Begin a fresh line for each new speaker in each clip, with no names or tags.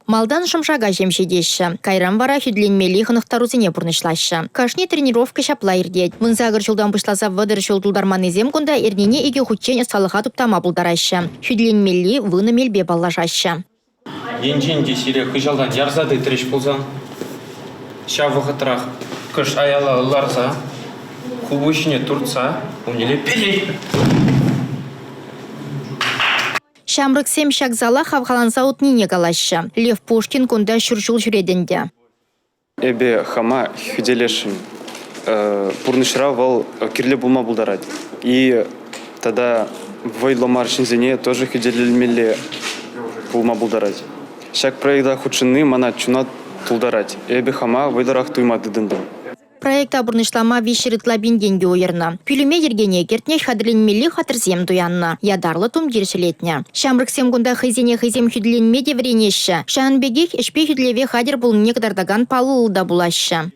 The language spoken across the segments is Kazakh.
Малдан шымшага жемшедеші. Кайран вара хүдленмели хынықтарузыне бұрнышлашы. Кашни тренировка шапла ирдет. Мынзагыр жылдан бұшласа вадыр жылдулдарман изем күнда ернене иге хутчен салыға туптама бұлдарашы. Хүдленмели выны мелбе баллажашы.
Енжен десире хыжалдан ярзады треш болзан. Ша вғытырақ күш аяла ларса, хубушіне турца, умнеле перей.
Шамрыксем шакзала хавхаланса утнине галашы. Лев Пушкин күнда шүршул жүредінде.
Эбе хама хүделешім. Пурнышра вал кирле булма булдарад. И тогда вайломар шинзене тоже хүделелмеле булма булдарад. Шак проекта худшины мана чуна тулдарад. Эбе хама вайларах туймады дынды.
Проекта бұрнышлама вишеритла бенденге ойырна. Пүліме ергене кертне хадырленмелі хатырзем дуянна. Ядарлы тум дершілетне. Шамрыксем күнда хызене хызем хүділенме девренеші. Шанбегек ішпе хүділеве хадыр бұл некдардаган палылда булашы.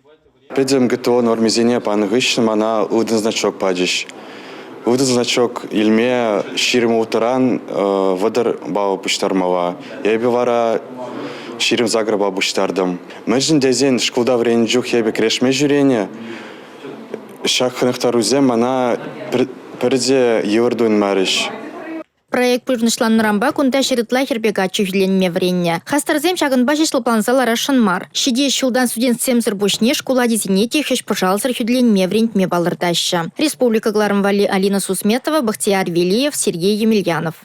Предем ГТО нормизене паныгышын мана удын значок падыш. Удын значок илме ширим утыран вадыр бау пуштармава. Ебе вара ширим заграба буштардым. Мәжін дезен шкулда врен жух ебе крешме жүрене. Шак хынықтарузем мана бірде евырдуын марыш.
Проект пырнышланнырамба күнда шеритла хербега чүхленме вренне. Хастарзем шагын башышлы планзалара шынмар. Шиде шулдан студент семзір бушне школа дезинете хеш пожалзыр хүдленме врентме балырдашы. Республика Гларымвали Алина Сусметова, Бахтияр Велиев, Сергей Емельянов.